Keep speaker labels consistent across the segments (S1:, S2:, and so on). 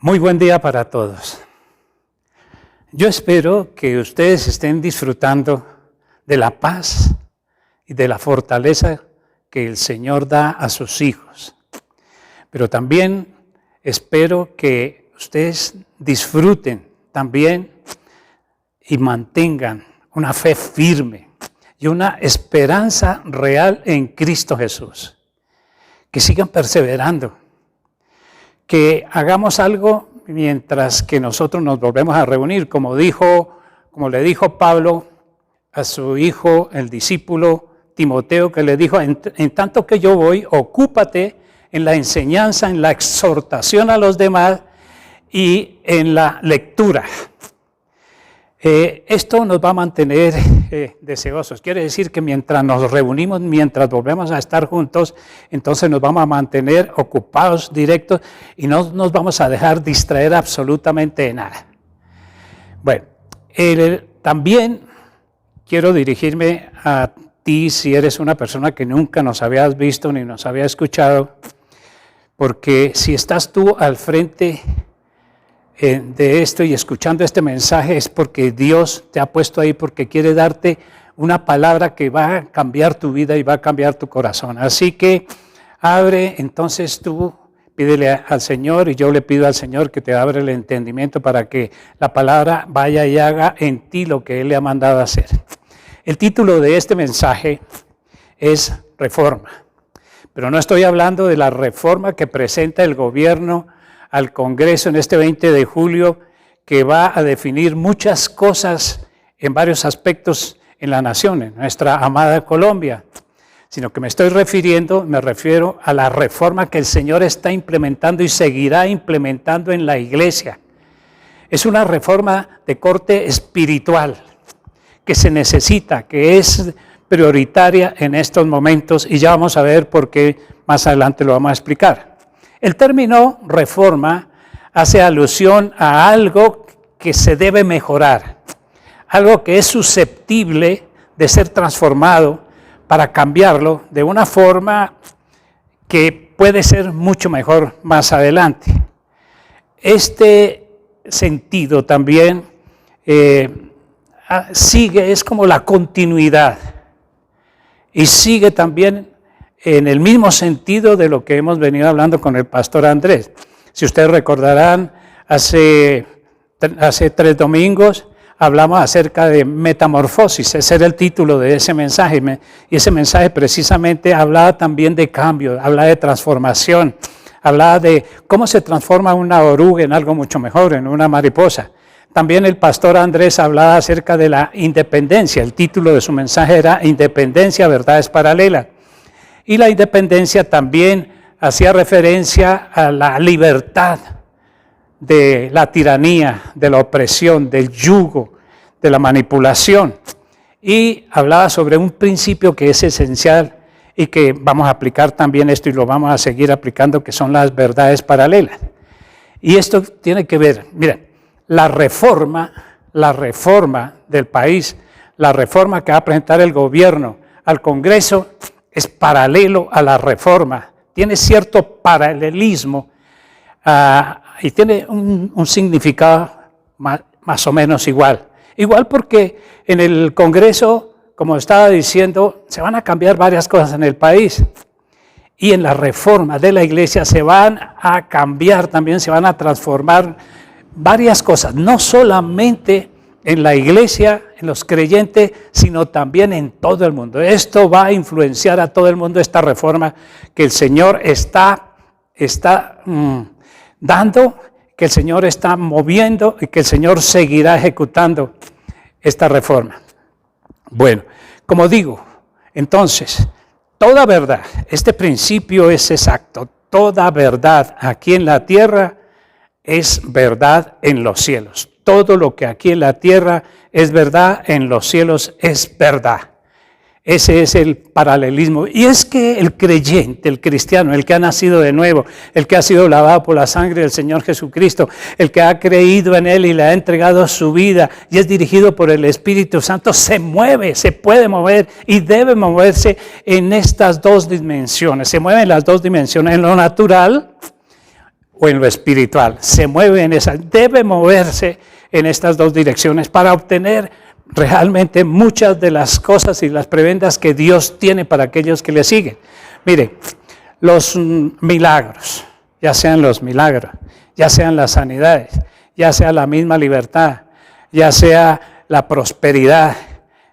S1: Muy buen día para todos. Yo espero que ustedes estén disfrutando de la paz y de la fortaleza que el Señor da a sus hijos. Pero también espero que ustedes disfruten también y mantengan una fe firme y una esperanza real en Cristo Jesús. Que sigan perseverando. Que hagamos algo mientras que nosotros nos volvemos a reunir, como le dijo Pablo a su hijo, el discípulo Timoteo, que le dijo, en tanto que yo voy, ocúpate en la enseñanza, en la exhortación a los demás y en la lectura. Esto nos va a mantener deseosos. Quiere decir que mientras nos reunimos, mientras volvemos a estar juntos, entonces nos vamos a mantener ocupados, directos, y no nos vamos a dejar distraer absolutamente de nada. Bueno, también quiero dirigirme a ti si eres una persona que nunca nos habías visto ni nos había escuchado, porque si estás tú al frente de esto y escuchando este mensaje es porque Dios te ha puesto ahí, porque quiere darte una palabra que va a cambiar tu vida y va a cambiar tu corazón. Así que abre, entonces tú pídele al Señor y yo le pido al Señor que te abra el entendimiento para que la palabra vaya y haga en ti lo que Él le ha mandado a hacer. El título de este mensaje es Reforma, pero no estoy hablando de la reforma que presenta el gobierno al Congreso en este 20 de julio, que va a definir muchas cosas en varios aspectos en la nación, en nuestra amada Colombia, sino que me refiero a la reforma que el Señor está implementando y seguirá implementando en la iglesia. Es una reforma de corte espiritual que se necesita, que es prioritaria en estos momentos, y ya vamos a ver por qué más adelante lo vamos a explicar. El término reforma hace alusión a algo que se debe mejorar, algo que es susceptible de ser transformado para cambiarlo de una forma que puede ser mucho mejor más adelante. Este sentido también es como la continuidad y sigue también en el mismo sentido de lo que hemos venido hablando con el pastor Andrés. Si ustedes recordarán, hace 3 domingos hablamos acerca de metamorfosis, ese era el título de ese mensaje, y ese mensaje precisamente hablaba también de cambio, hablaba de transformación, hablaba de cómo se transforma una oruga en algo mucho mejor, en una mariposa. También el pastor Andrés hablaba acerca de la independencia, el título de su mensaje era Independencia, verdades paralelas. Y la independencia también hacía referencia a la libertad de la tiranía, de la opresión, del yugo, de la manipulación. Y hablaba sobre un principio que es esencial y que vamos a aplicar también esto y lo vamos a seguir aplicando, que son las verdades paralelas. Y esto tiene que ver, miren, la reforma del país, la reforma que va a presentar el gobierno al Congreso, es paralelo a la reforma, tiene cierto paralelismo y tiene un significado más o menos igual. Igual porque en el Congreso, como estaba diciendo, se van a cambiar varias cosas en el país y en la reforma de la iglesia se van a cambiar también, se van a transformar varias cosas, no solamente en la iglesia, en los creyentes, sino también en todo el mundo. Esto va a influenciar a todo el mundo, esta reforma que el Señor está dando, que el Señor está moviendo y que el Señor seguirá ejecutando esta reforma. Bueno, como digo, entonces, toda verdad, este principio es exacto, toda verdad aquí en la tierra es verdad en los cielos. Todo lo que aquí en la tierra es verdad, en los cielos es verdad. Ese es el paralelismo. Y es que el creyente, el cristiano, el que ha nacido de nuevo, el que ha sido lavado por la sangre del Señor Jesucristo, el que ha creído en Él y le ha entregado su vida y es dirigido por el Espíritu Santo, se mueve, se puede mover y debe moverse en estas dos dimensiones. Se mueven las dos dimensiones, en lo natural, o en lo espiritual. Se mueve en esa, debe moverse en estas dos direcciones para obtener realmente muchas de las cosas y las prebendas que Dios tiene para aquellos que le siguen. Mire, los milagros, ya sean los milagros, ya sean las sanidades, ya sea la misma libertad, ya sea la prosperidad,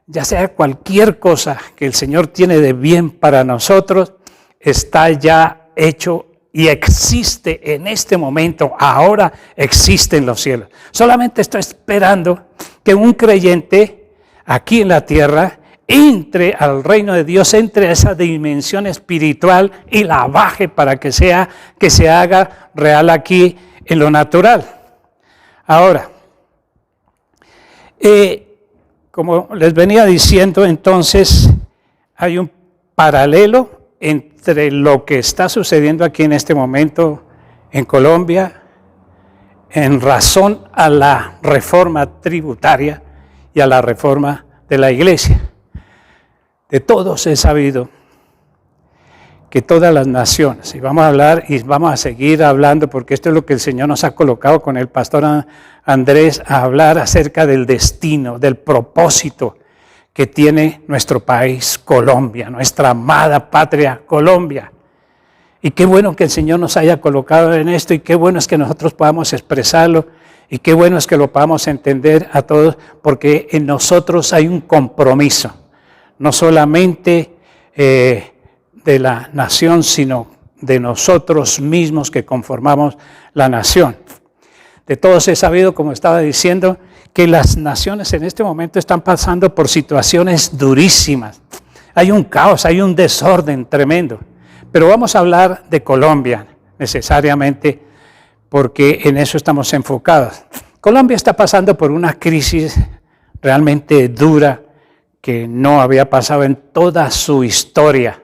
S1: ya sea cualquier cosa que el Señor tiene de bien para nosotros, está ya hecho y existe en este momento, ahora existe en los cielos. Solamente estoy esperando que un creyente aquí en la tierra entre al reino de Dios, entre a esa dimensión espiritual y la baje para que se haga real aquí en lo natural. Ahora, como les venía diciendo, entonces hay un paralelo entre lo que está sucediendo aquí en este momento en Colombia en razón a la reforma tributaria y a la reforma de la iglesia. De todos he sabido que todas las naciones, y vamos a hablar y vamos a seguir hablando porque esto es lo que el Señor nos ha colocado con el pastor Andrés, a hablar acerca del destino, del propósito que tiene nuestro país, Colombia, nuestra amada patria, Colombia. Y qué bueno que el Señor nos haya colocado en esto y qué bueno es que nosotros podamos expresarlo y qué bueno es que lo podamos entender a todos, porque en nosotros hay un compromiso, no solamente de la nación, sino de nosotros mismos que conformamos la nación. De todos he sabido, como estaba diciendo, que las naciones en este momento están pasando por situaciones durísimas. Hay un caos, hay un desorden tremendo. Pero vamos a hablar de Colombia necesariamente porque en eso estamos enfocados. Colombia está pasando por una crisis realmente dura que no había pasado en toda su historia.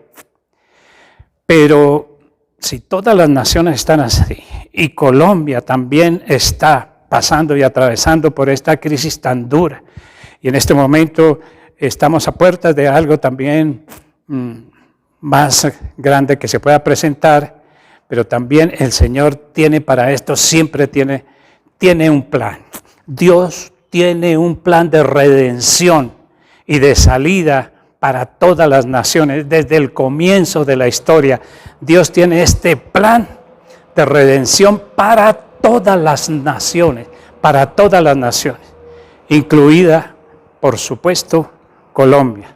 S1: Pero si todas las naciones están así y Colombia también está pasando y atravesando por esta crisis tan dura, y en este momento estamos a puertas de algo también más grande que se pueda presentar, pero también el Señor tiene para esto, siempre tiene un plan. Dios tiene un plan de redención y de salida para todas las naciones. Desde el comienzo de la historia, Dios tiene este plan de redención para todas las naciones, incluida, por supuesto, Colombia.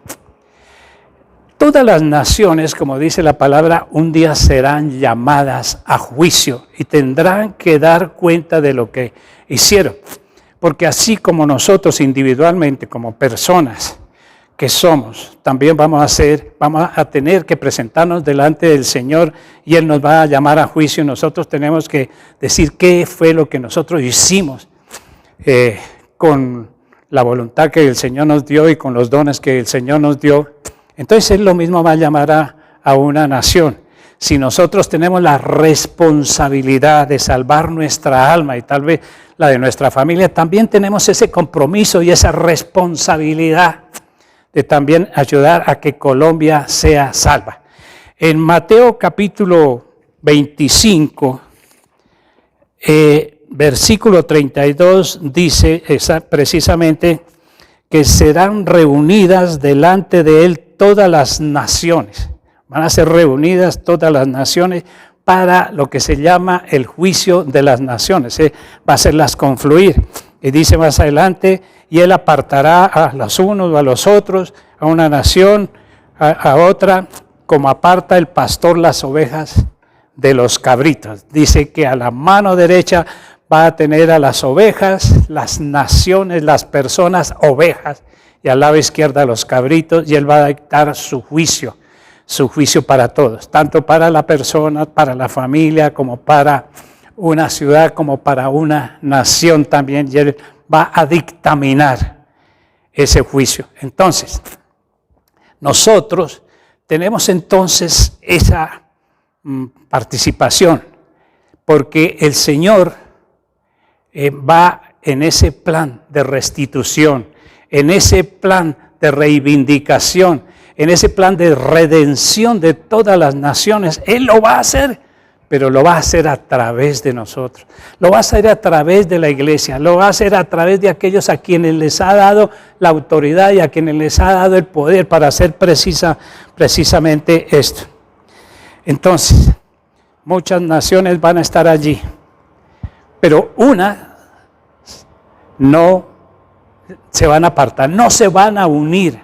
S1: Todas las naciones, como dice la palabra, un día serán llamadas a juicio y tendrán que dar cuenta de lo que hicieron. Porque así como nosotros individualmente, como personas que somos, también vamos a tener que presentarnos delante del Señor y Él nos va a llamar a juicio y nosotros tenemos que decir qué fue lo que nosotros hicimos con la voluntad que el Señor nos dio y con los dones que el Señor nos dio. Entonces Él lo mismo va a llamar a una nación. Si nosotros tenemos la responsabilidad de salvar nuestra alma y tal vez la de nuestra familia, también tenemos ese compromiso y esa responsabilidad de también ayudar a que Colombia sea salva. En Mateo capítulo 25, versículo 32 dice precisamente que serán reunidas delante de Él todas las naciones. Van a ser reunidas todas las naciones para lo que se llama el juicio de las naciones. Va a hacerlas confluir. Y dice más adelante, y Él apartará a los unos o a los otros, a una nación, a otra, como aparta el pastor las ovejas de los cabritos. Dice que a la mano derecha va a tener a las ovejas, las naciones, las personas, ovejas, y al lado izquierdo a los cabritos, y Él va a dictar su juicio para todos, tanto para la persona, para la familia, como para una ciudad, como para una nación también, y Él va a dictaminar ese juicio. Entonces, nosotros tenemos entonces esa participación, porque el Señor va en ese plan de restitución, en ese plan de reivindicación, en ese plan de redención de todas las naciones. Él lo va a hacer, pero lo va a hacer a través de nosotros. Lo va a hacer a través de la iglesia, lo va a hacer a través de aquellos a quienes les ha dado la autoridad y a quienes les ha dado el poder para hacer precisamente esto. Entonces, muchas naciones van a estar allí, pero una no se van a apartar, no se van a unir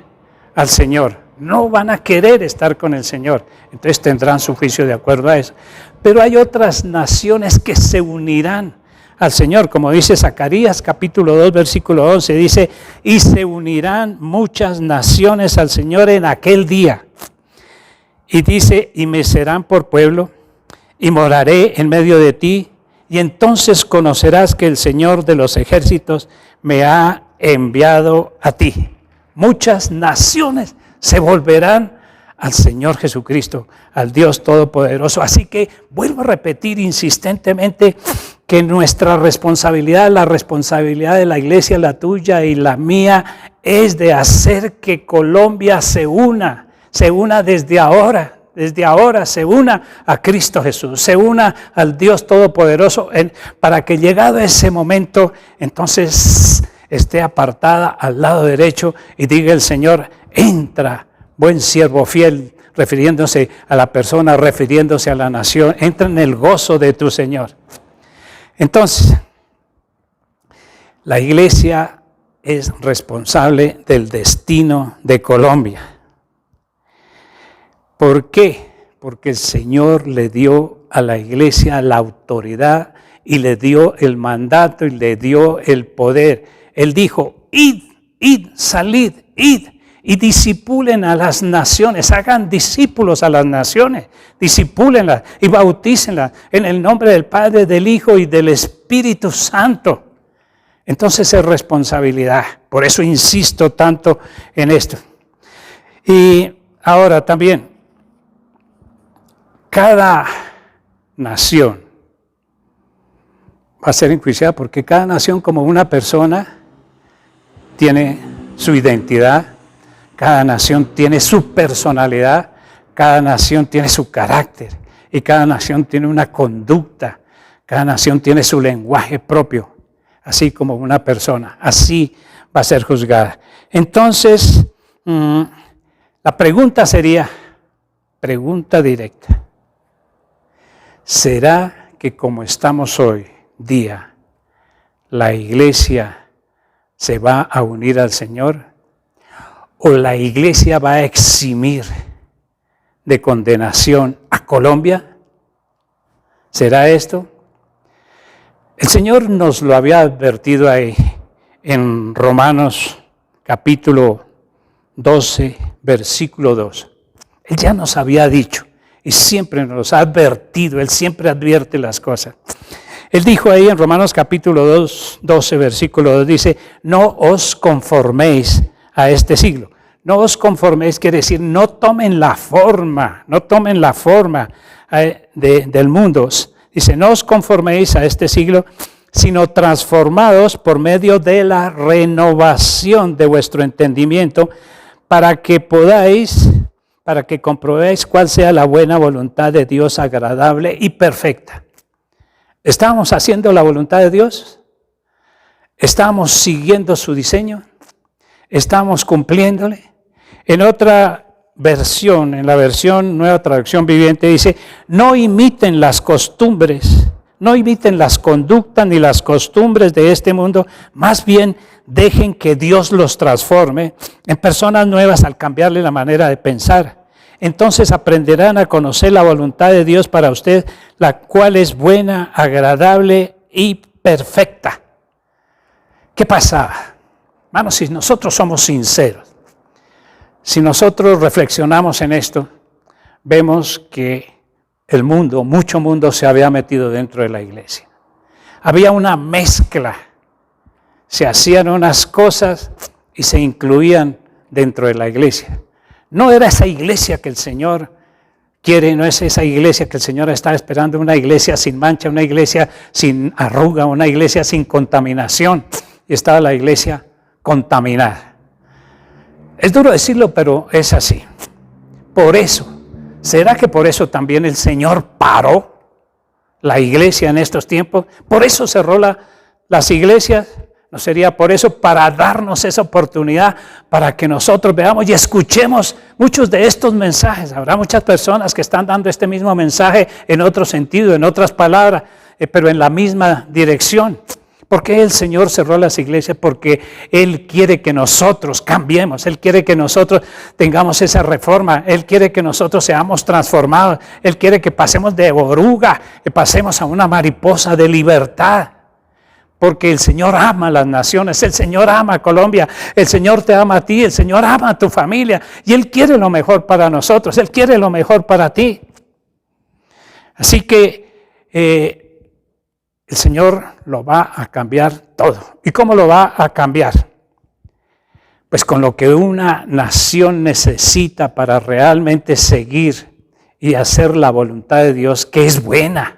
S1: al Señor, no van a querer estar con el Señor. Entonces tendrán su juicio de acuerdo a eso. Pero hay otras naciones que se unirán al Señor, como dice Zacarías capítulo 2 versículo 11, dice, y se unirán muchas naciones al Señor en aquel día. Y dice, y me serán por pueblo, y moraré en medio de ti, y entonces conocerás que el Señor de los ejércitos me ha enviado a ti. Muchas naciones se volverán al Señor Jesucristo, al Dios Todopoderoso. Así que vuelvo a repetir insistentemente que nuestra responsabilidad, la responsabilidad de la iglesia, la tuya y la mía, es de hacer que Colombia se una desde ahora se una a Cristo Jesús, se una al Dios Todopoderoso, para que llegado ese momento, entonces esté apartada al lado derecho y diga el Señor, entra, buen siervo fiel, refiriéndose a la persona, refiriéndose a la nación, entra en el gozo de tu Señor. Entonces, la iglesia es responsable del destino de Colombia. ¿Por qué? Porque el Señor le dio a la iglesia la autoridad y le dio el mandato y le dio el poder. Él dijo, id, salid, id. Y discipulen a las naciones, hagan discípulos a las naciones, discipúlenlas y bautícenlas en el nombre del Padre, del Hijo y del Espíritu Santo. Entonces es responsabilidad, por eso insisto tanto en esto. Y ahora también, cada nación va a ser enjuiciada porque cada nación como una persona tiene su identidad. Cada nación tiene su personalidad, cada nación tiene su carácter y cada nación tiene una conducta, cada nación tiene su lenguaje propio, así como una persona, así va a ser juzgada. Entonces, la pregunta sería, pregunta directa, ¿será que como estamos hoy día, la iglesia se va a unir al Señor? ¿O la iglesia va a eximir de condenación a Colombia? ¿Será esto? El Señor nos lo había advertido ahí en Romanos capítulo 12, versículo 2. Él ya nos había dicho y siempre nos ha advertido, Él siempre advierte las cosas. Él dijo ahí en Romanos capítulo 12, versículo 2, dice, no os conforméis a este siglo. No os conforméis, quiere decir, no tomen la forma del mundo. Dice, no os conforméis a este siglo, sino transformados por medio de la renovación de vuestro entendimiento, para que comprobéis cuál sea la buena voluntad de Dios, agradable y perfecta. ¿Estamos haciendo la voluntad de Dios? ¿Estamos siguiendo su diseño? ¿Estamos cumpliéndole? En otra versión, en la versión Nueva Traducción Viviente, dice, no imiten las costumbres, no imiten las conductas ni las costumbres de este mundo, más bien dejen que Dios los transforme en personas nuevas al cambiarle la manera de pensar. Entonces aprenderán a conocer la voluntad de Dios para usted, la cual es buena, agradable y perfecta. ¿Qué pasa? Hermanos, si nosotros somos sinceros, si nosotros reflexionamos en esto, vemos que el mundo, mucho mundo se había metido dentro de la iglesia. Había una mezcla, se hacían unas cosas y se incluían dentro de la iglesia. No era esa iglesia que el Señor quiere, no es esa iglesia que el Señor está esperando, una iglesia sin mancha, una iglesia sin arruga, una iglesia sin contaminación. Y estaba la iglesia contaminada. Es duro decirlo, pero es así. Por eso, ¿será que por eso también el Señor paró la iglesia en estos tiempos. Por eso cerró las iglesias. ¿No sería por eso? Para darnos esa oportunidad, para que nosotros veamos y escuchemos muchos de estos mensajes. Habrá muchas personas que están dando este mismo mensaje en otro sentido, en otras palabras, pero en la misma dirección. ¿Por qué el Señor cerró las iglesias? Porque Él quiere que nosotros cambiemos, Él quiere que nosotros tengamos esa reforma, Él quiere que nosotros seamos transformados, Él quiere que pasemos de oruga, que pasemos a una mariposa de libertad. Porque el Señor ama a las naciones, el Señor ama a Colombia, el Señor te ama a ti, el Señor ama a tu familia y Él quiere lo mejor para nosotros, Él quiere lo mejor para ti. Así que el Señor lo va a cambiar todo. ¿Y cómo lo va a cambiar? Pues con lo que una nación necesita para realmente seguir y hacer la voluntad de Dios, que es buena.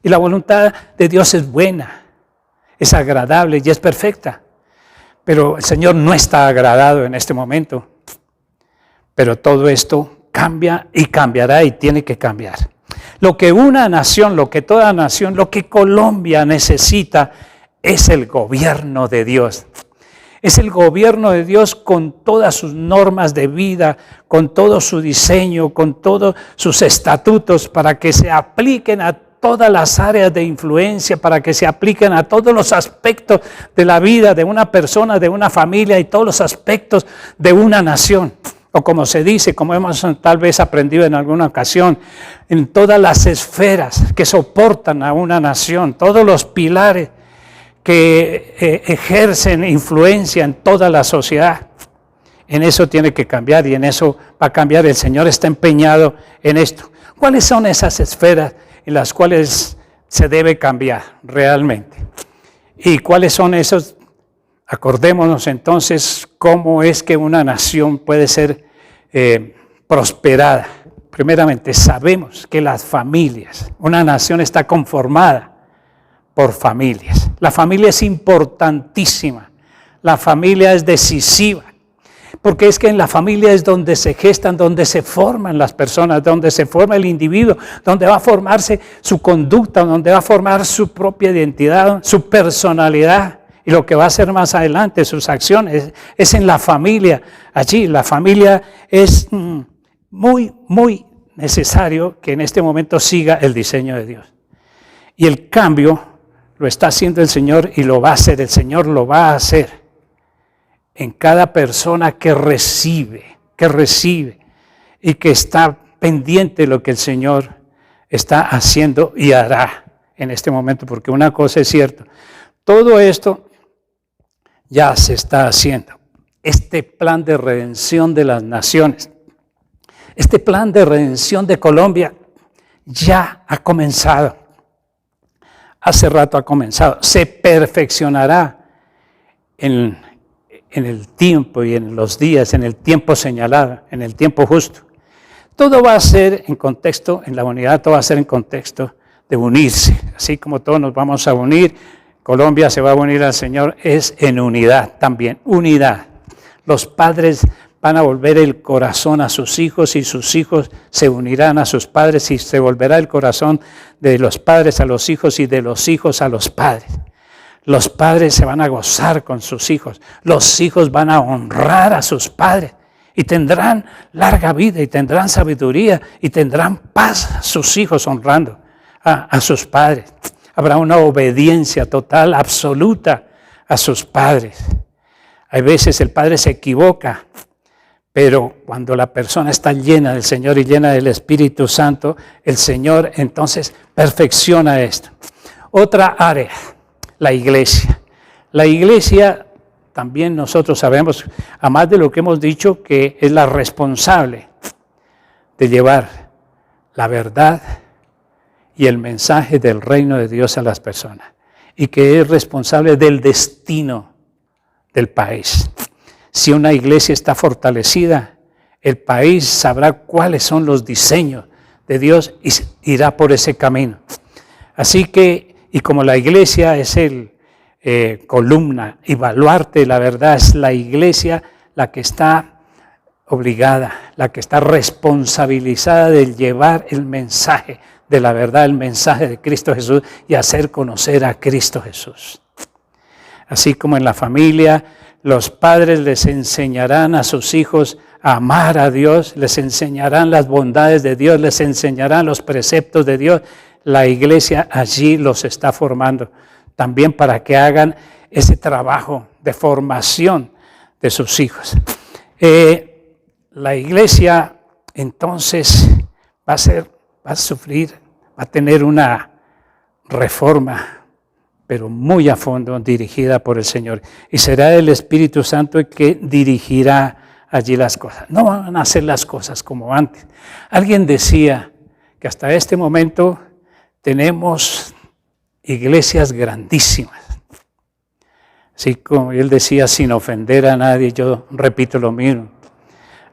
S1: Y la voluntad de Dios es buena. Es agradable y es perfecta. Pero el Señor no está agradado en este momento. Pero todo esto cambia y cambiará y tiene que cambiar. Lo que una nación, lo que toda nación, lo que Colombia necesita es el gobierno de Dios. Es el gobierno de Dios con todas sus normas de vida, con todo su diseño, con todos sus estatutos para que se apliquen a todas las áreas de influencia, para que se apliquen a todos los aspectos de la vida de una persona, de una familia y todos los aspectos de una nación. O como se dice, como hemos tal vez aprendido en alguna ocasión, en todas las esferas que soportan a una nación, todos los pilares que ejercen influencia en toda la sociedad. En eso tiene que cambiar y en eso va a cambiar. El Señor está empeñado en esto. ¿Cuáles son esas esferas en las cuales se debe cambiar realmente? ¿Y cuáles son esos? Acordémonos entonces cómo es que una nación puede ser prosperada. Primeramente, sabemos que las familias, una nación está conformada por familias. La familia es importantísima, la familia es decisiva. Porque es que en la familia es donde se gestan, donde se forman las personas, donde se forma el individuo, donde va a formarse su conducta, donde va a formar su propia identidad, su personalidad y lo que va a hacer más adelante, sus acciones, es en la familia. Allí la familia es muy, muy necesario que en este momento siga el diseño de Dios. Y el cambio lo está haciendo el Señor y lo va a hacer, el Señor lo va a hacer. En cada persona que recibe y que está pendiente de lo que el Señor está haciendo y hará en este momento, porque una cosa es cierta, todo esto ya se está haciendo. Este plan de redención de las naciones, este plan de redención de Colombia ya ha comenzado. Hace rato ha comenzado, se perfeccionará en el tiempo y en los días, en el tiempo señalado, en el tiempo justo. Todo va a ser en contexto, en la unidad, todo va a ser en contexto de unirse. Así como todos nos vamos a unir, Colombia se va a unir al Señor, es en unidad también, unidad. Los padres van a volver el corazón a sus hijos y sus hijos se unirán a sus padres y se volverá el corazón de los padres a los hijos y de los hijos a los padres. Los padres se van a gozar con sus hijos, los hijos van a honrar a sus padres y tendrán larga vida y tendrán sabiduría y tendrán paz sus hijos honrando a sus padres. Habrá una obediencia total, absoluta a sus padres. Hay veces el padre se equivoca, pero cuando la persona está llena del Señor y llena del Espíritu Santo, el Señor entonces perfecciona esto. Otra área. La iglesia. La iglesia también nosotros sabemos, además de lo que hemos dicho, que es la responsable de llevar la verdad y el mensaje del reino de Dios a las personas y que es responsable del destino del país. Si una iglesia está fortalecida, el país sabrá cuáles son los diseños de Dios y irá por ese camino. Así que, y como la iglesia es el columna y baluarte, la verdad es la iglesia la que está obligada, la que está responsabilizada de llevar el mensaje de la verdad, el mensaje de Cristo Jesús y hacer conocer a Cristo Jesús. Así como en la familia, los padres les enseñarán a sus hijos a amar a Dios, les enseñarán las bondades de Dios, les enseñarán los preceptos de Dios. La iglesia allí los está formando también para que hagan ese trabajo de formación de sus hijos. La iglesia entonces va a tener una reforma, pero muy a fondo, dirigida por el Señor. Y será el Espíritu Santo el que dirigirá allí las cosas. No van a hacer las cosas como antes. Alguien decía que hasta este momento tenemos iglesias grandísimas. Así como él decía, sin ofender a nadie, yo repito lo mismo.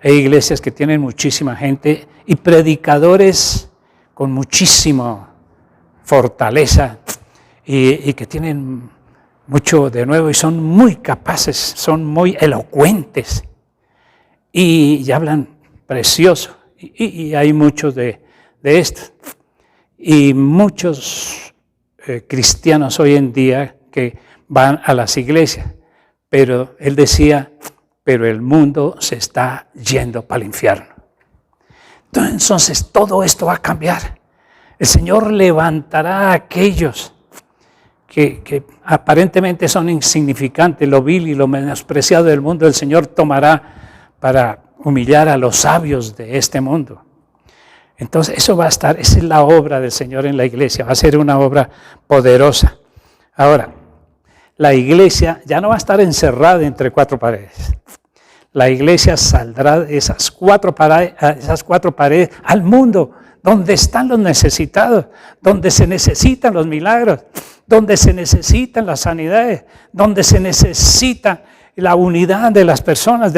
S1: Hay iglesias que tienen muchísima gente y predicadores con muchísima fortaleza y que tienen mucho de nuevo y son muy capaces, son muy elocuentes y hablan precioso. Y hay muchos de esto. Y muchos cristianos hoy en día que van a las iglesias, pero él decía, pero el mundo se está yendo para el infierno. Entonces todo esto va a cambiar. El Señor levantará a aquellos que aparentemente son insignificantes, lo vil y lo menospreciado del mundo. El Señor tomará para humillar a los sabios de este mundo. Entonces eso va a estar, esa es la obra del Señor en la iglesia, va a ser una obra poderosa. Ahora, la iglesia ya no va a estar encerrada entre cuatro paredes. La iglesia saldrá de esas cuatro paredes al mundo, donde están los necesitados, donde se necesitan los milagros, donde se necesitan las sanidades, donde se necesita la unidad de las personas,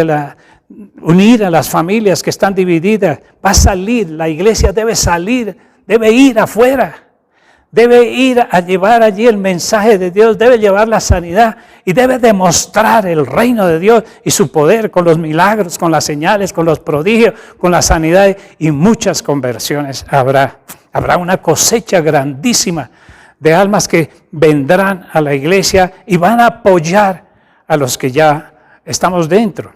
S1: unir a las familias que están divididas. Va a salir, la iglesia debe salir, debe ir afuera. Debe ir a llevar allí el mensaje de Dios, debe llevar la sanidad y debe demostrar el reino de Dios y su poder con los milagros, con las señales, con los prodigios, con la sanidad y muchas conversiones habrá. Habrá una cosecha grandísima de almas que vendrán a la iglesia y van a apoyar a los que ya estamos dentro.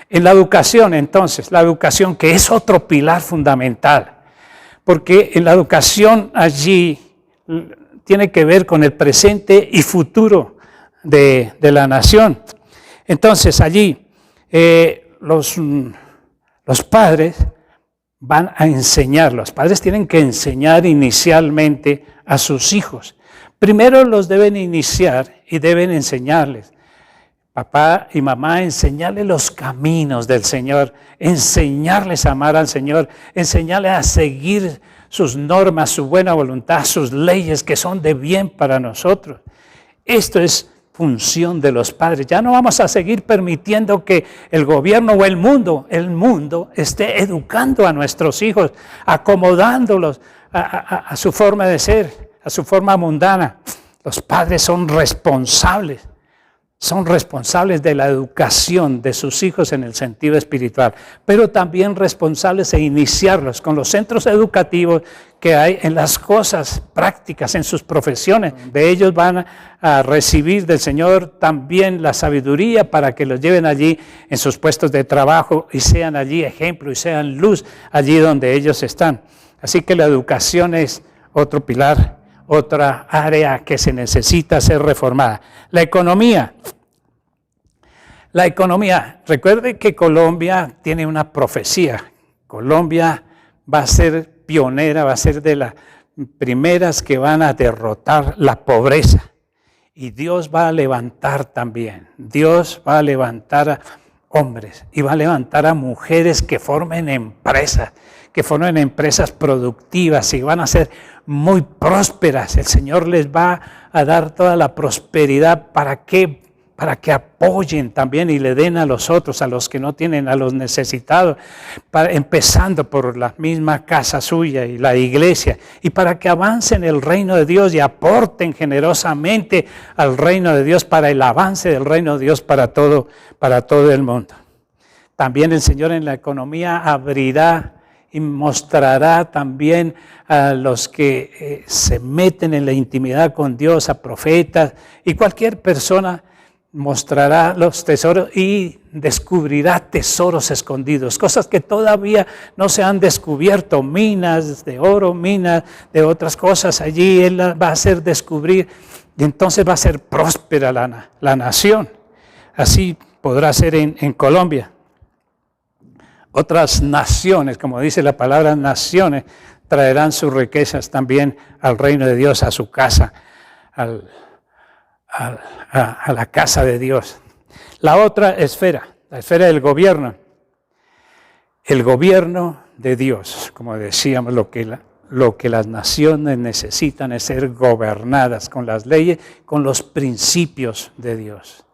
S1: En la educación, entonces, la educación que es otro pilar fundamental, porque en la educación allí tiene que ver con el presente y futuro de la nación. Entonces allí los padres van a enseñar, los padres tienen que enseñar inicialmente a sus hijos. Primero los deben iniciar y deben enseñarles. Papá y mamá, enseñarles los caminos del Señor, enseñarles a amar al Señor, enseñarles a seguir sus normas, su buena voluntad, sus leyes que son de bien para nosotros. Esto es función de los padres. Ya no vamos a seguir permitiendo que el gobierno o el mundo esté educando a nuestros hijos, acomodándolos a su forma de ser, a su forma mundana. Los padres son responsables de la educación de sus hijos en el sentido espiritual, pero también responsables de iniciarlos con los centros educativos que hay en las cosas prácticas, en sus profesiones. De ellos van a recibir del Señor también la sabiduría para que los lleven allí en sus puestos de trabajo y sean allí ejemplo y sean luz allí donde ellos están. Así que la educación es otro pilar, otra área que se necesita ser reformada. La economía, recuerde que Colombia tiene una profecía. Colombia va a ser pionera, va a ser de las primeras que van a derrotar la pobreza. Y Dios va a levantar también, Dios va a levantar a hombres y va a levantar a mujeres que formen empresas productivas y van a ser muy prósperas. El Señor les va a dar toda la prosperidad para que apoyen también y le den a los otros, a los que no tienen, a los necesitados, empezando por la misma casa suya y la iglesia, y para que avancen el reino de Dios y aporten generosamente al reino de Dios para el avance del reino de Dios para todo el mundo. También el Señor en la economía abrirá y mostrará también a los que se meten en la intimidad con Dios, a profetas y cualquier persona, mostrará los tesoros y descubrirá tesoros escondidos, cosas que todavía no se han descubierto, minas de oro, minas de otras cosas. Allí Él va a hacer descubrir y entonces va a ser próspera la nación. Así podrá ser en Colombia. Otras naciones, como dice la palabra naciones, traerán sus riquezas también al reino de Dios, a su casa, a la casa de Dios. La otra esfera, la esfera del gobierno. El gobierno de Dios, como decíamos, lo que las naciones necesitan es ser gobernadas con las leyes, con los principios de Dios.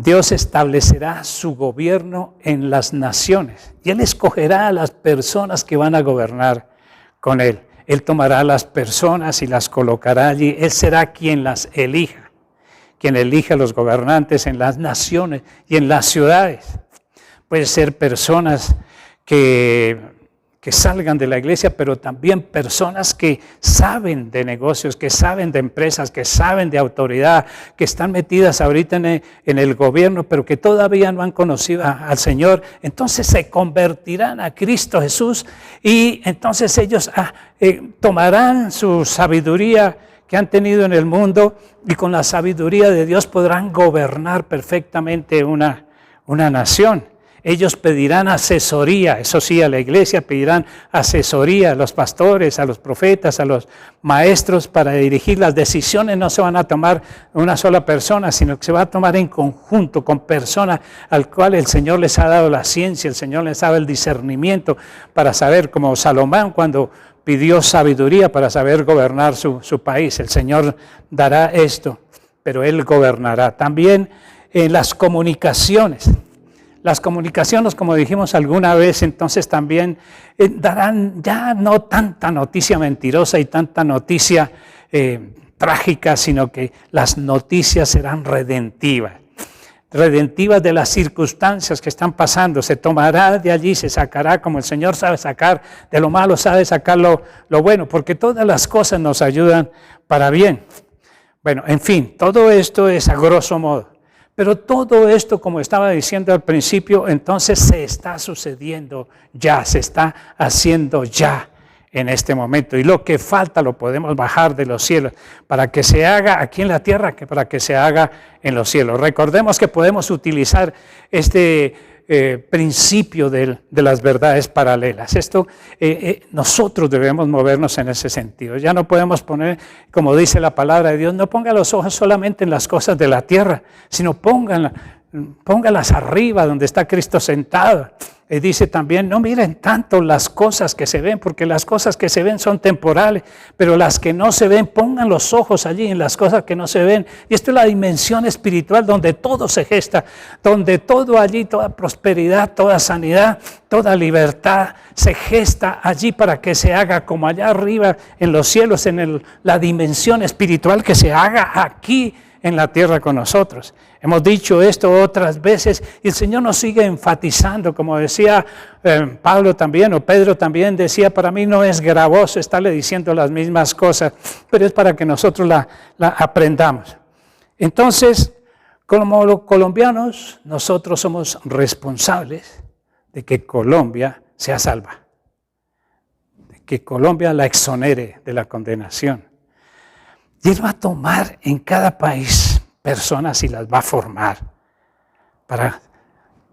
S1: Dios establecerá su gobierno en las naciones y Él escogerá a las personas que van a gobernar con Él. Él tomará a las personas y las colocará allí. Él será quien las elija, quien elija a los gobernantes en las naciones y en las ciudades. Puede ser personas que salgan de la iglesia, pero también personas que saben de negocios, que saben de empresas, que saben de autoridad, que están metidas ahorita en el gobierno, pero que todavía no han conocido al Señor. Entonces se convertirán a Cristo Jesús y entonces ellos tomarán su sabiduría que han tenido en el mundo y con la sabiduría de Dios podrán gobernar perfectamente una nación. Ellos pedirán asesoría, eso sí, a la iglesia pedirán asesoría a los pastores, a los profetas, a los maestros para dirigir. Las decisiones no se van a tomar una sola persona, sino que se va a tomar en conjunto con personas al cual el Señor les ha dado la ciencia, el Señor les ha dado el discernimiento para saber, como Salomón cuando pidió sabiduría para saber gobernar su país. El Señor dará esto, pero Él gobernará. También en las comunicaciones. Las comunicaciones, como dijimos alguna vez, entonces también darán ya no tanta noticia mentirosa y tanta noticia trágica, sino que las noticias serán redentivas de las circunstancias que están pasando. Se tomará de allí, se sacará, como el Señor sabe sacar de lo malo, sabe sacar lo bueno, porque todas las cosas nos ayudan para bien. Bueno, en fin, todo esto es a grosso modo. Pero todo esto, como estaba diciendo al principio, entonces se está sucediendo ya, se está haciendo ya en este momento. Y lo que falta lo podemos bajar de los cielos para que se haga aquí en la tierra, que para que se haga en los cielos. Recordemos que podemos utilizar este principio de las verdades paralelas. Esto, nosotros debemos movernos en ese sentido. Ya no podemos poner, como dice la palabra de Dios, no ponga los ojos solamente en las cosas de la tierra, sino póngalas arriba donde está Cristo sentado. Dice también, no miren tanto las cosas que se ven, porque las cosas que se ven son temporales, pero las que no se ven, pongan los ojos allí en las cosas que no se ven. Y esto es la dimensión espiritual donde todo se gesta, donde todo allí, toda prosperidad, toda sanidad, toda libertad se gesta allí para que se haga como allá arriba en los cielos, en la dimensión espiritual, que se haga aquí en la tierra con nosotros. Hemos dicho esto otras veces y el Señor nos sigue enfatizando, como decía Pablo también, o Pedro también decía, para mí no es gravoso estarle diciendo las mismas cosas, pero es para que nosotros la aprendamos. Entonces, como los colombianos, nosotros somos responsables de que Colombia sea salva, de que Colombia la exonere de la condenación. Y Él va a tomar en cada país personas y las va a formar para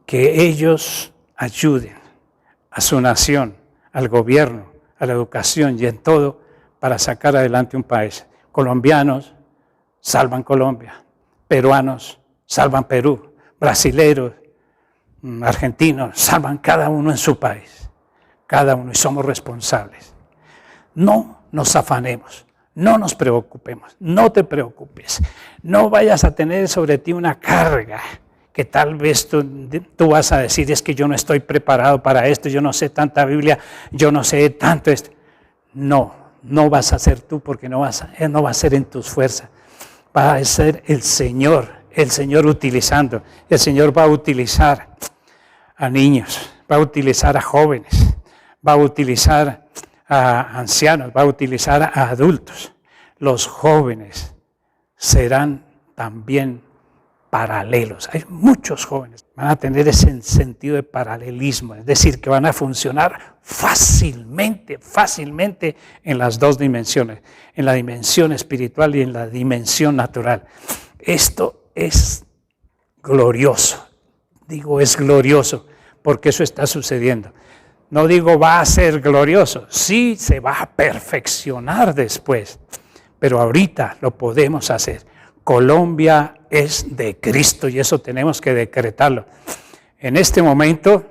S1: que ellos ayuden a su nación, al gobierno, a la educación y en todo para sacar adelante un país. Colombianos salvan Colombia, peruanos salvan Perú, brasileros, argentinos salvan cada uno en su país, cada uno, y somos responsables. No nos afanemos. No nos preocupemos, no te preocupes, no vayas a tener sobre ti una carga que tal vez tú vas a decir, es que yo no estoy preparado para esto, yo no sé tanta Biblia, yo no sé tanto esto. No vas a ser tú, porque no va a ser en tus fuerzas, va a ser el Señor utilizando. El Señor va a utilizar a niños, va a utilizar a jóvenes, va a utilizar a ancianos, va a utilizar a adultos. Los jóvenes serán también paralelos. Hay muchos jóvenes que van a tener ese sentido de paralelismo, es decir, que van a funcionar fácilmente en las dos dimensiones, en la dimensión espiritual y en la dimensión natural. Esto es glorioso. Digo, es glorioso porque eso está sucediendo. No digo va a ser glorioso, sí se va a perfeccionar después, pero ahorita lo podemos hacer. Colombia es de Cristo y eso tenemos que decretarlo. En este momento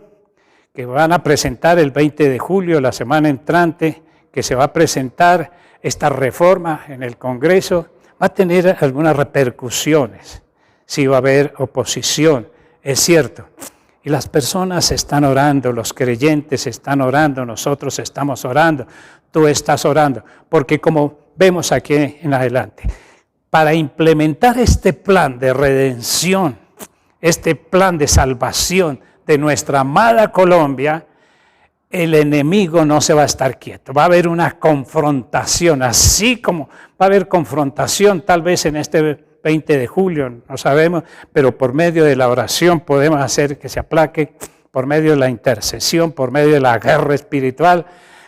S1: que van a presentar el 20 de julio, la semana entrante, que se va a presentar esta reforma en el Congreso, va a tener algunas repercusiones. Sí va a haber oposición, es cierto. Y las personas están orando, los creyentes están orando, nosotros estamos orando, tú estás orando, porque como vemos aquí en adelante, para implementar este plan de redención, este plan de salvación de nuestra amada Colombia, el enemigo no se va a estar quieto. Va a haber una confrontación, así como va a haber confrontación tal vez en este 20 de julio, no sabemos, pero por medio de la oración podemos hacer que se aplaque, por medio de la intercesión, por medio de la guerra espiritual,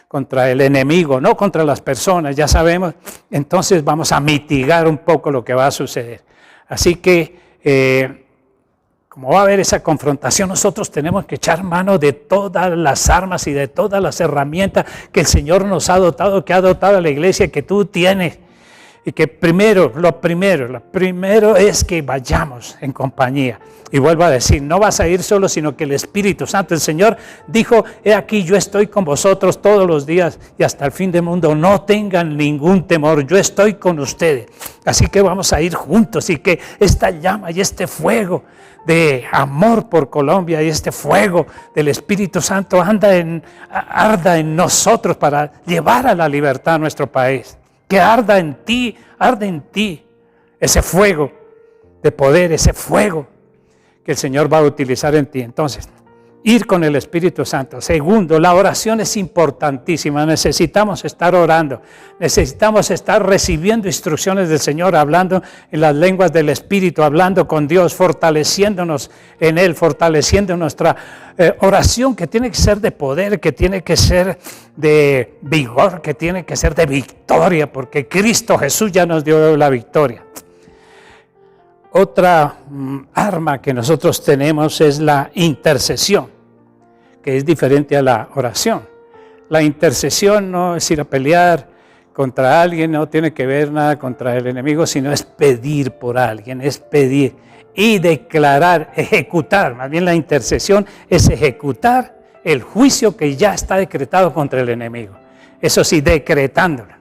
S1: contra el enemigo, no contra las personas, ya sabemos, entonces vamos a mitigar un poco lo que va a suceder. Así que, como va a haber esa confrontación, nosotros tenemos que echar mano de todas las armas y de todas las herramientas que el Señor nos ha dotado, que ha dotado a la iglesia, que tú tienes. Y que lo primero es que vayamos en compañía. Y vuelvo a decir, no vas a ir solo, sino que el Espíritu Santo, el Señor dijo, he aquí yo estoy con vosotros todos los días y hasta el fin del mundo, no tengan ningún temor, yo estoy con ustedes. Así que vamos a ir juntos y que esta llama y este fuego de amor por Colombia y este fuego del Espíritu Santo arda en nosotros para llevar a la libertad a nuestro país. Que arde en ti ese fuego de poder, ese fuego que el Señor va a utilizar en ti. Entonces, ir con el Espíritu Santo. Segundo, la oración es importantísima. Necesitamos estar orando, necesitamos estar recibiendo instrucciones del Señor, hablando en las lenguas del Espíritu, hablando con Dios, fortaleciéndonos en Él, fortaleciendo nuestra oración, que tiene que ser de poder, que tiene que ser de vigor, que tiene que ser de victoria, porque Cristo Jesús ya nos dio la victoria. Otra arma que nosotros tenemos es la intercesión, que es diferente a la oración. La intercesión no es ir a pelear contra alguien, no tiene que ver nada contra el enemigo, sino es pedir por alguien, es pedir y declarar, ejecutar. Más bien la intercesión es ejecutar el juicio que ya está decretado contra el enemigo. Eso sí, decretándolo.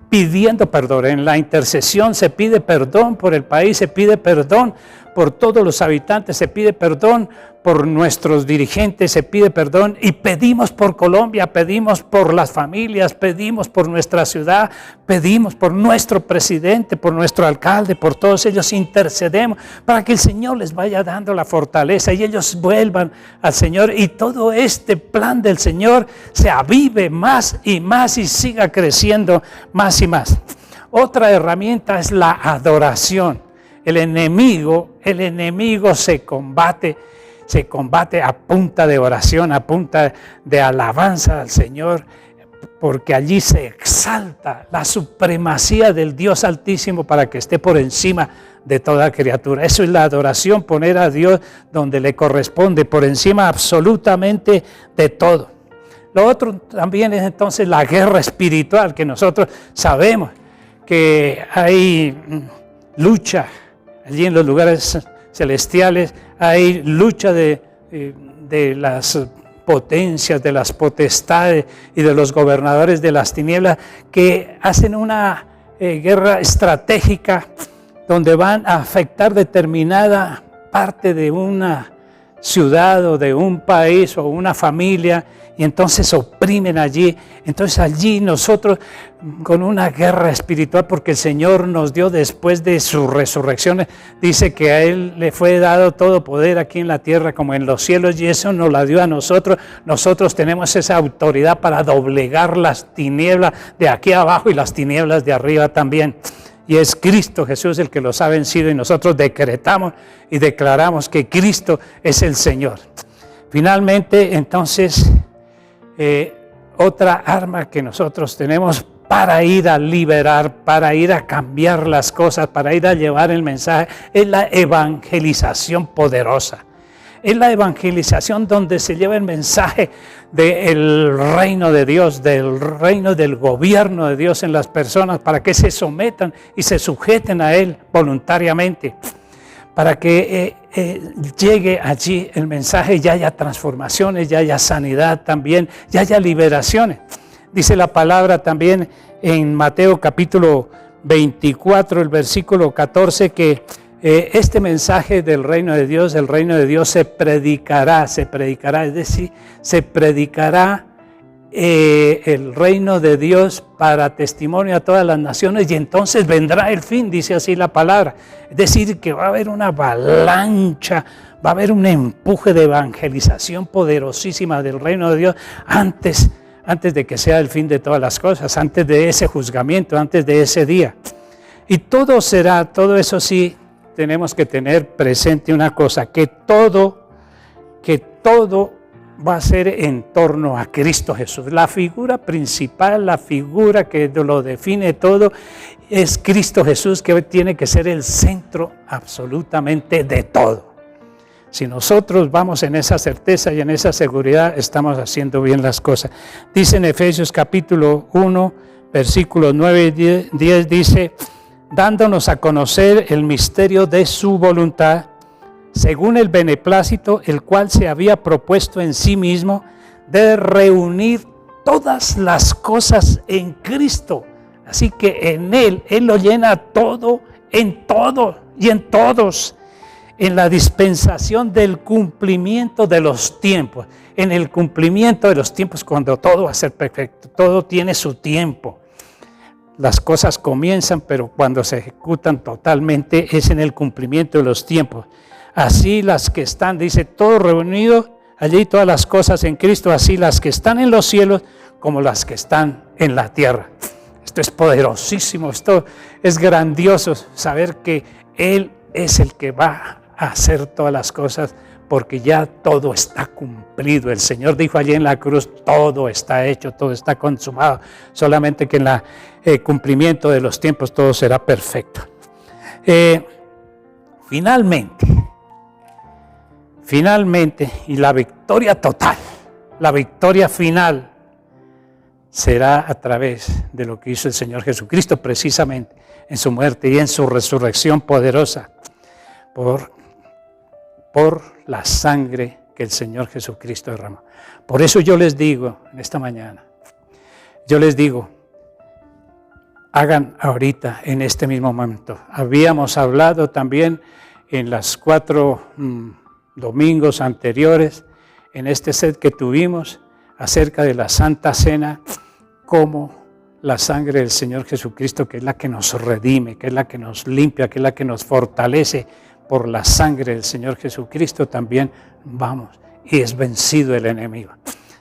S1: Pidiendo perdón. En la intercesión se pide perdón por el país, se pide perdón por todos los habitantes, se pide perdón por nuestros dirigentes, se pide perdón y pedimos por Colombia, pedimos por las familias, pedimos por nuestra ciudad, pedimos por nuestro presidente, por nuestro alcalde, por todos ellos intercedemos para que el Señor les vaya dando la fortaleza y ellos vuelvan al Señor y todo este plan del Señor se avive más y siga creciendo más y más. Otra herramienta es la adoración. El enemigo se combate a punta de oración, a punta de alabanza al Señor, porque allí se exalta la supremacía del Dios Altísimo para que esté por encima de toda criatura. Eso es la adoración, poner a Dios donde le corresponde, por encima absolutamente de todo. Lo otro también es entonces la guerra espiritual, que nosotros sabemos que hay lucha. Allí en los lugares celestiales hay lucha de las potencias, de las potestades y de los gobernadores de las tinieblas que hacen una guerra estratégica donde van a afectar determinada parte de una ciudad o de un país o una familia, y entonces oprimen allí. Entonces allí nosotros con una guerra espiritual, porque el Señor nos dio después de su resurrección, dice que a Él le fue dado todo poder aquí en la tierra como en los cielos, y eso nos la dio a nosotros. Nosotros tenemos esa autoridad para doblegar las tinieblas de aquí abajo y las tinieblas de arriba también. Y es Cristo Jesús el que los ha vencido, y nosotros decretamos y declaramos que Cristo es el Señor. Finalmente, entonces, otra arma que nosotros tenemos para ir a liberar, para ir a cambiar las cosas, para ir a llevar el mensaje, es la evangelización poderosa. Es la evangelización donde se lleva el mensaje del reino de Dios, del reino del gobierno de Dios en las personas, para que se sometan y se sujeten a Él voluntariamente, para que llegue allí el mensaje y haya transformaciones, ya haya sanidad también, ya haya liberaciones. Dice la palabra también en Mateo capítulo 24, el versículo 14, que este mensaje del reino de Dios, el reino de Dios se predicará, es decir, se predicará el reino de Dios para testimonio a todas las naciones, y entonces vendrá el fin, dice así la palabra. Es decir, que va a haber una avalancha, va a haber un empuje de evangelización poderosísima del reino de Dios antes de que sea el fin de todas las cosas, antes de ese juzgamiento, antes de ese día. Y todo eso sí, tenemos que tener presente una cosa, que todo va a ser en torno a Cristo Jesús. La figura principal, la figura que lo define todo, es Cristo Jesús, que tiene que ser el centro absolutamente de todo. Si nosotros vamos en esa certeza y en esa seguridad, estamos haciendo bien las cosas. Dice en Efesios capítulo 1, versículos 9 y 10, dice: dándonos a conocer el misterio de su voluntad, según el beneplácito, el cual se había propuesto en sí mismo, de reunir todas las cosas en Cristo. Así que en Él lo llena todo, en todo y en todos, en la dispensación del cumplimiento de los tiempos. En el cumplimiento de los tiempos, cuando todo va a ser perfecto, todo tiene su tiempo. Las cosas comienzan, pero cuando se ejecutan totalmente es en el cumplimiento de los tiempos. Así las que están, dice, todo reunido, allí todas las cosas en Cristo, así las que están en los cielos como las que están en la tierra. Esto es poderosísimo, esto es grandioso, saber que Él es el que va a hacer todas las cosas, porque ya todo está cumplido. El Señor dijo allí en la cruz: todo está hecho, todo está consumado, solamente que en el cumplimiento de los tiempos todo será perfecto. Finalmente, y la victoria total, la victoria final, será a través de lo que hizo el Señor Jesucristo, precisamente en su muerte y en su resurrección poderosa, por la sangre que el Señor Jesucristo derramó. Por eso yo les digo en esta mañana, hagan ahorita, en este mismo momento. Habíamos hablado también en las 4 domingos anteriores, en este set que tuvimos, acerca de la Santa Cena, como la sangre del Señor Jesucristo, que es la que nos redime, que es la que nos limpia, que es la que nos fortalece. Por la sangre del Señor Jesucristo también vamos, y es vencido el enemigo.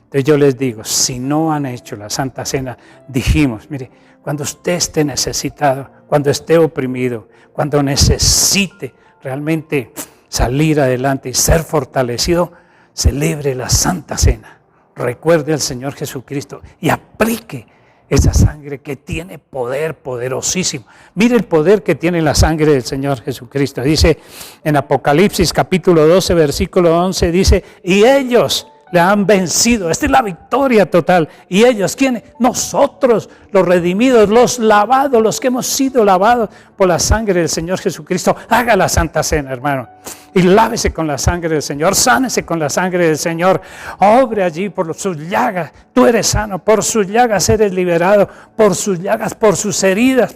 S1: Entonces yo les digo, si no han hecho la Santa Cena, dijimos, mire, cuando usted esté necesitado, cuando esté oprimido, cuando necesite realmente salir adelante y ser fortalecido, celebre la Santa Cena. Recuerde al Señor Jesucristo y aplique esa sangre que tiene poder poderosísimo. Mire el poder que tiene la sangre del Señor Jesucristo. Dice en Apocalipsis capítulo 12, versículo 11, dice: y ellos le han vencido. Esta es la victoria total. ¿Y ellos quiénes? Nosotros, los redimidos, los lavados, los que hemos sido lavados por la sangre del Señor Jesucristo. Haga la Santa Cena, hermano, y lávese con la sangre del Señor, sánese con la sangre del Señor, obre allí por sus llagas. Tú eres sano, por sus llagas eres liberado, por sus llagas, por sus heridas,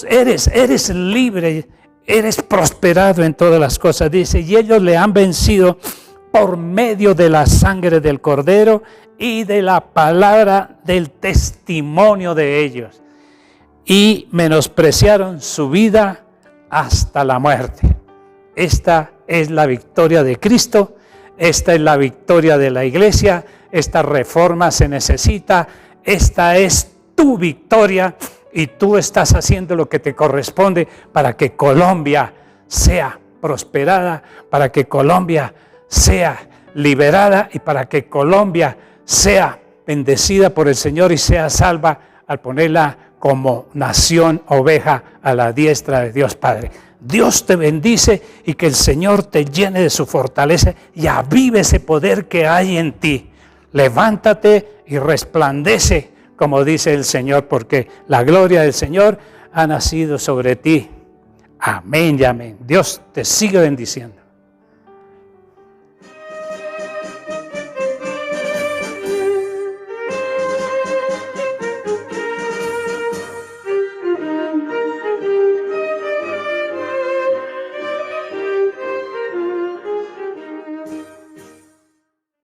S1: eres libre, eres prosperado en todas las cosas. Dice, y ellos le han vencido por medio de la sangre del Cordero y de la palabra del testimonio de ellos, y menospreciaron su vida hasta la muerte. Esta es la victoria de Cristo, esta es la victoria de la iglesia, esta reforma se necesita, esta es tu victoria y tú estás haciendo lo que te corresponde para que Colombia sea prosperada, para que Colombia sea liberada y para que Colombia sea bendecida por el Señor y sea salva al ponerla como nación oveja a la diestra de Dios Padre. Dios te bendice y que el Señor te llene de su fortaleza y avive ese poder que hay en ti. Levántate y resplandece, como dice el Señor, porque la gloria del Señor ha nacido sobre ti. Amén y amén. Dios te sigue bendiciendo.